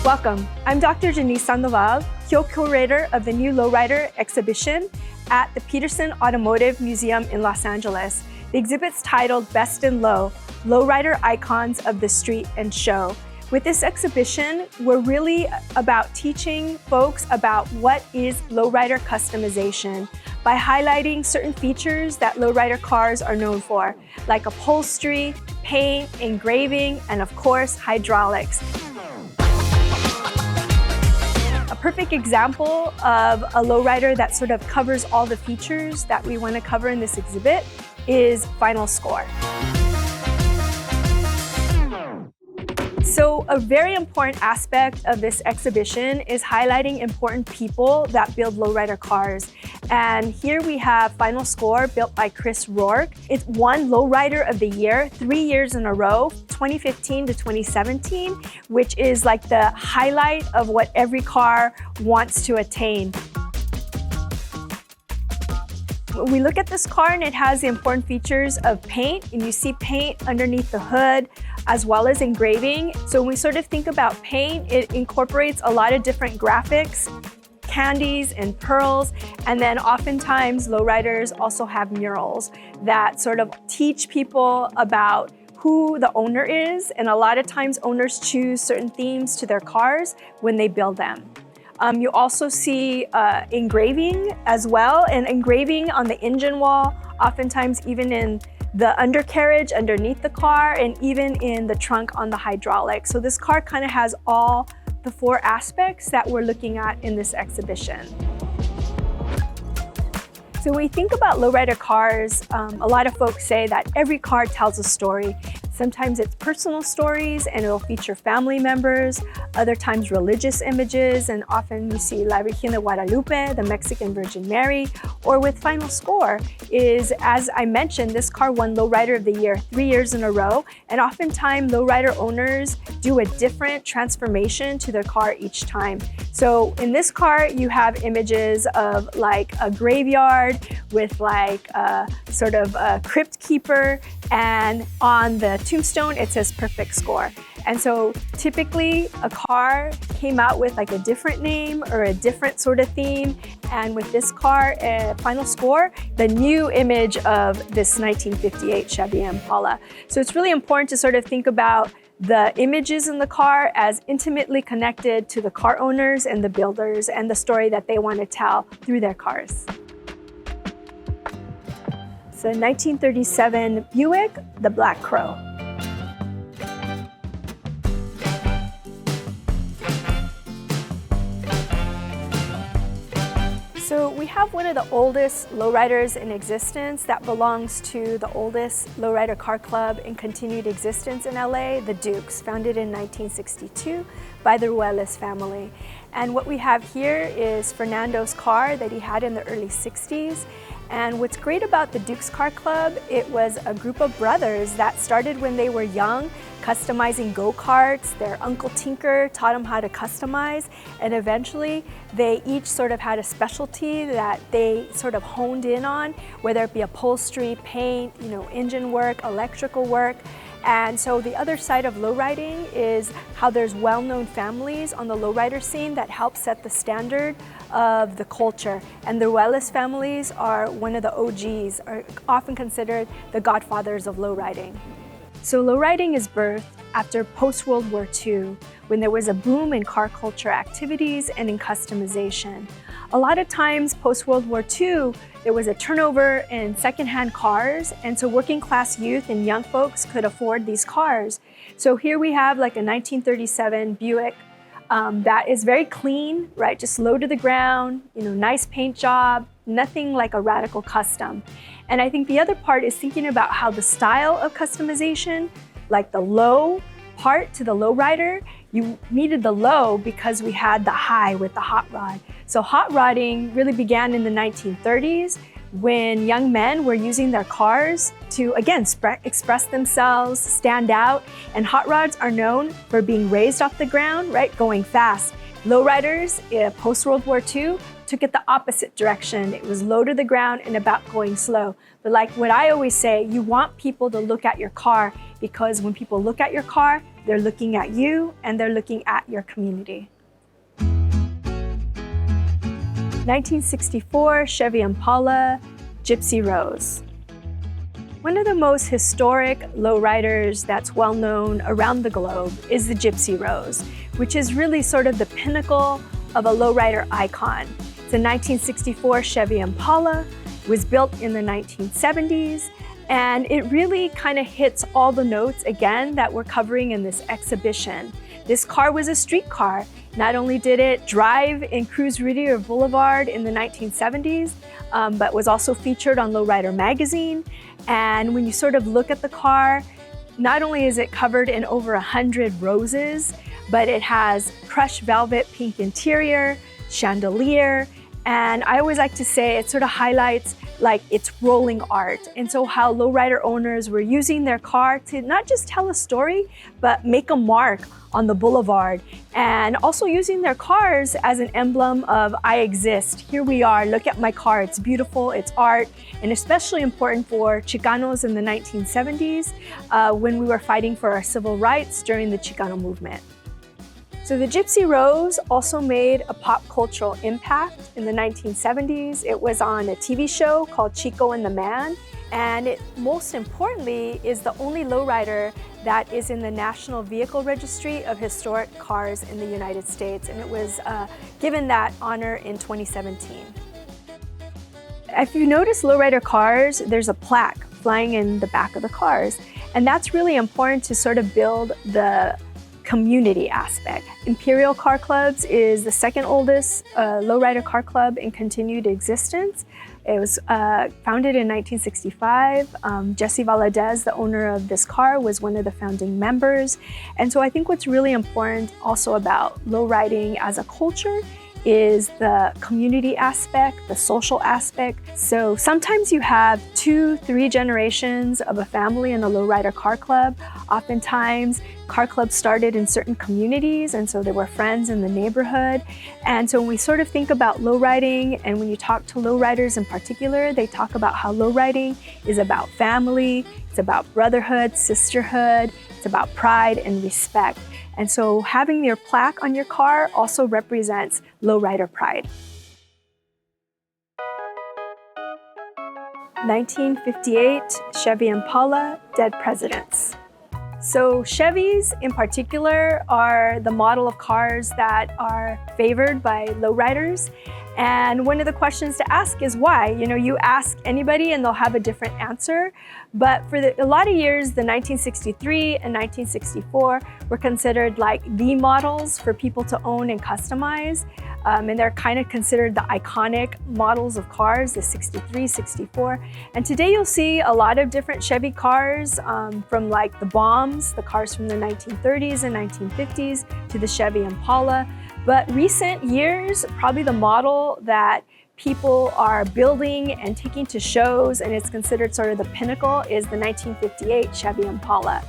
Welcome. I'm Dr. Janice Sandoval, co-curator of the new Lowrider exhibition at the Petersen Automotive Museum in Los Angeles. The exhibit's titled Best in Low, Lowrider Icons of the Street and Show. With this exhibition, we're really about teaching folks about what is lowrider customization by highlighting certain features that lowrider cars are known for, like upholstery, paint, engraving, and of course, hydraulics. A perfect example of a lowrider that sort of covers all the features that we want to cover in this exhibit is Final Score. So a very important aspect of this exhibition is highlighting important people that build lowrider cars. And here we have Final Score, built by Chris Rourke. It won Lowrider of the Year 3 years in a row, 2015 to 2017, which is like the highlight of what every car wants to attain. We look at this car and it has the important features of paint, and you see paint underneath the hood as well as engraving. So when we sort of think about paint, it incorporates a lot of different graphics, candies and pearls, and then oftentimes lowriders also have murals that sort of teach people about who the owner is, and a lot of times owners choose certain themes to their cars when they build them. You also see engraving as well, and engraving on the engine wall, oftentimes even in the undercarriage underneath the car, and even in the trunk on the hydraulic. So this car kind of has all the four aspects that we're looking at in this exhibition. So when we think about lowrider cars, a lot of folks say that every car tells a story. Sometimes it's personal stories and it'll feature family members, other times religious images, and often you see La Virgen de Guadalupe, the Mexican Virgin Mary, or with Final Score is, as I mentioned, this car won Lowrider of the Year 3 years in a row, and oftentimes lowrider owners do a different transformation to their car each time. So in this car, you have images of like a graveyard with like a sort of a crypt keeper, and on the tombstone, it says Perfect Score. And so typically a car came out with like a different name or a different sort of theme. And with this car, Final Score, the new image of this 1958 Chevy Impala. So it's really important to sort of think about the images in the car as intimately connected to the car owners and the builders and the story that they want to tell through their cars. So 1937 Buick, the Black Crow. So we have one of the oldest lowriders in existence that belongs to the oldest lowrider car club in continued existence in LA, the Dukes, founded in 1962 by the Ruelas family. And what we have here is Fernando's car that he had in the early 60s. And what's great about the Dukes Car Club, it was a group of brothers that started when they were young, customizing go-karts. Their Uncle Tinker taught them how to customize, and eventually they each sort of had a specialty that they sort of honed in on, whether it be upholstery, paint, engine work, electrical work. And so the other side of lowriding is how there's well-known families on the lowrider scene that help set the standard of the culture. And the Ruelas families are one of the OGs, are often considered the godfathers of lowriding. So lowriding is birthed after post-World War II, when there was a boom in car culture activities and in customization. A lot of times post-World War II, there was a turnover in secondhand cars, and so working class youth and young folks could afford these cars. So here we have like a 1937 Buick that is very clean, right? Just low to the ground, nice paint job, nothing like a radical custom. And I think the other part is thinking about how the style of customization, like the low part to the lowrider, you needed the low because we had the high with the hot rod. So hot rodding really began in the 1930s when young men were using their cars to, again, express themselves, stand out. And hot rods are known for being raised off the ground, right, going fast. Lowriders, post-World War II, took it the opposite direction. It was low to the ground and about going slow. But like what I always say, you want people to look at your car, because when people look at your car, they're looking at you, and they're looking at your community. 1964 Chevy Impala Gypsy Rose. One of the most historic lowriders that's well known around the globe is the Gypsy Rose, which is really sort of the pinnacle of a lowrider icon. It's a 1964 Chevy Impala, was built in the 1970s, and it really kind of hits all the notes again that we're covering in this exhibition. This car was a street car. Not only did it drive in Cruz Whittier Boulevard in the 1970s, but was also featured on Lowrider magazine. And when you sort of look at the car, not only is it covered in over 100 roses, but it has crushed velvet pink interior, chandelier, and I always like to say it sort of highlights like it's rolling art. And so how lowrider owners were using their car to not just tell a story, but make a mark on the boulevard, and also using their cars as an emblem of I exist. Here we are, look at my car, it's beautiful, it's art, and especially important for Chicanos in the 1970s when we were fighting for our civil rights during the Chicano movement. So the Gypsy Rose also made a pop cultural impact in the 1970s. It was on a TV show called Chico and the Man, and it most importantly is the only lowrider that is in the National Vehicle Registry of Historic Cars in the United States, and it was given that honor in 2017. If you notice lowrider cars, there's a plaque flying in the back of the cars, and that's really important to sort of build the community aspect. Imperial Car Clubs is the second oldest lowrider car club in continued existence. It was founded in 1965. Jesse Valadez, the owner of this car, was one of the founding members. And so I think what's really important also about lowriding as a culture is the community aspect, the social aspect. So sometimes you have 2-3 generations of a family in a lowrider car club. Oftentimes, car clubs started in certain communities, and so there were friends in the neighborhood. And so when we sort of think about lowriding, and when you talk to lowriders in particular, they talk about how lowriding is about family, it's about brotherhood, sisterhood, it's about pride and respect. And so having your plaque on your car also represents lowrider pride. 1958 Chevy Impala Dead Presidents. So Chevys in particular are the model of cars that are favored by lowriders. And one of the questions to ask is why? You know, you ask anybody and they'll have a different answer. But for a lot of years, the 1963 and 1964 were considered like the models for people to own and customize. And they're kind of considered the iconic models of cars, the 63, 64. And today you'll see a lot of different Chevy cars from like the Bombs, the cars from the 1930s and 1950s, to the Chevy Impala. But recent years, probably the model that people are building and taking to shows, and it's considered sort of the pinnacle, is the 1958 Chevy Impala.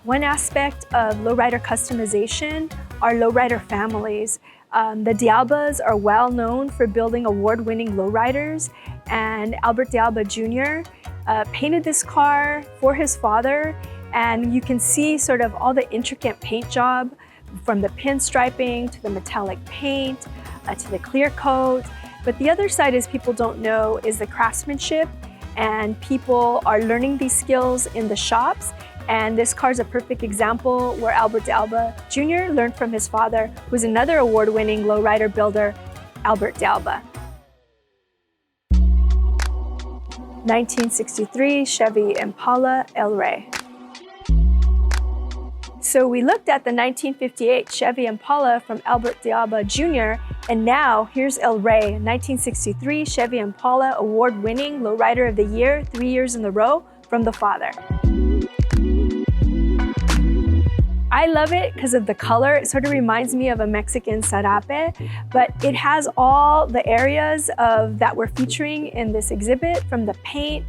One aspect of lowrider customization are lowrider families. The D'Albas are well known for building award-winning lowriders, and Albert D'Alba Jr. Painted this car for his father, and you can see sort of all the intricate paint job from the pinstriping to the metallic paint to the clear coat. But the other side is people don't know is the craftsmanship, and people are learning these skills in the shops. And this car is a perfect example where Albert D'Alba Jr. learned from his father, who's another award-winning lowrider builder, Albert D'Alba. 1963 Chevy Impala El Rey. So we looked at the 1958 Chevy Impala from Albert D'Alba Jr., and now here's El Rey, 1963 Chevy Impala award-winning lowrider of the year 3 years in a row from the father. I love it because of the color. It sort of reminds me of a Mexican sarape, but it has all the areas that we're featuring in this exhibit, from the paint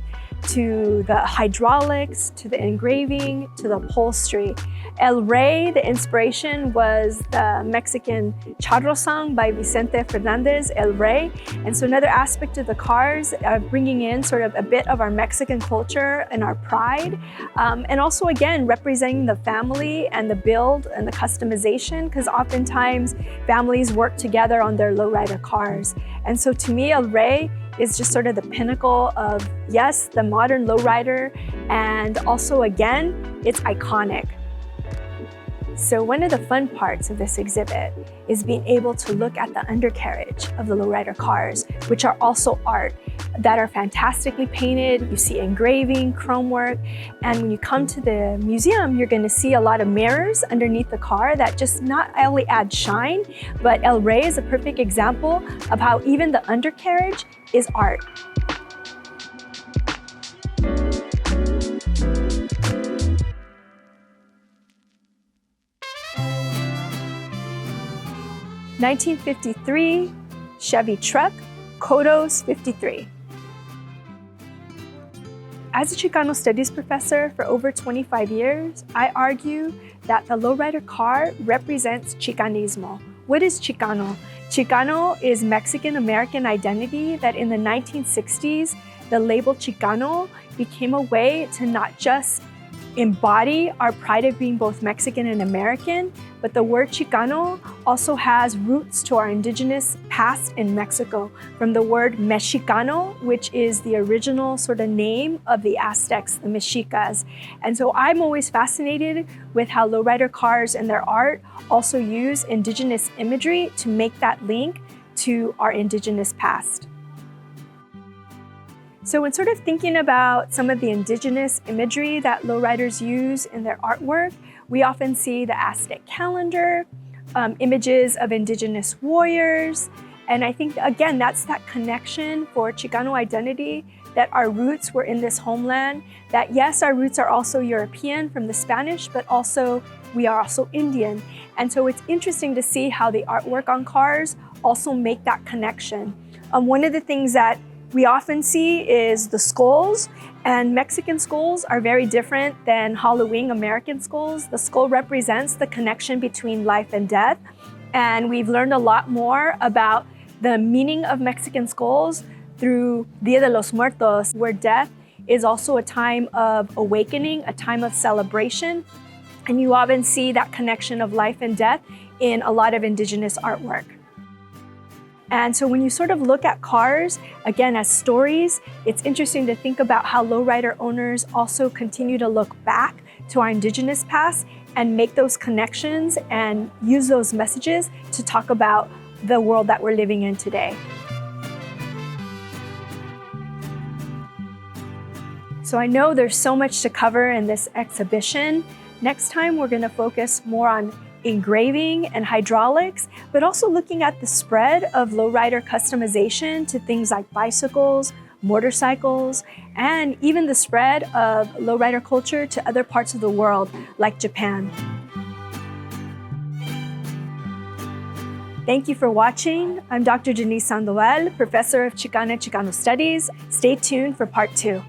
to the hydraulics, to the engraving, to the upholstery. El Rey, the inspiration was the Mexican charro song by Vicente Fernandez, El Rey. And so another aspect of the cars are bringing in sort of a bit of our Mexican culture and our pride. And also, again, representing the family and the build and the customization, because oftentimes families work together on their lowrider cars. And so to me, El Rey is just sort of the pinnacle of, yes, the modern lowrider, and also, again, it's iconic. So one of the fun parts of this exhibit is being able to look at the undercarriage of the lowrider cars, which are also art that are fantastically painted. You see engraving, chrome work, and when you come to the museum, you're going to see a lot of mirrors underneath the car that just not only add shine, but El Rey is a perfect example of how even the undercarriage is art. (1953) Chevy truck, Kodos 53. As a Chicano studies professor for over 25 years, I argue that the lowrider car represents Chicanismo. What is Chicano? Chicano is Mexican-American identity that in the 1960s, the label Chicano became a way to not just embody our pride of being both Mexican and American, but the word Chicano also has roots to our indigenous past in Mexico, from the word Mexicano, which is the original sort of name of the Aztecs, the Mexicas. And so I'm always fascinated with how lowrider cars and their art also use indigenous imagery to make that link to our indigenous past. So when sort of thinking about some of the indigenous imagery that lowriders use in their artwork, we often see the Aztec calendar, images of indigenous warriors. And I think, again, that's that connection for Chicano identity, that our roots were in this homeland, that yes, our roots are also European from the Spanish, but also we are also Indian. And so it's interesting to see how the artwork on cars also make that connection. One of the things that we often see is the skulls, and Mexican skulls are very different than Halloween American skulls. The skull represents the connection between life and death, and we've learned a lot more about the meaning of Mexican skulls through Dia de los Muertos, where death is also a time of awakening, a time of celebration, and you often see that connection of life and death in a lot of indigenous artwork. And so when you sort of look at cars, again, as stories, it's interesting to think about how lowrider owners also continue to look back to our indigenous past and make those connections and use those messages to talk about the world that we're living in today. So I know there's so much to cover in this exhibition. Next time, we're going to focus more on engraving and hydraulics, but also looking at the spread of lowrider customization to things like bicycles, motorcycles, and even the spread of lowrider culture to other parts of the world, like Japan. Thank you for watching. I'm Dr. Denise Sandoval, Professor of Chicana and Chicano Studies. Stay tuned for part 2.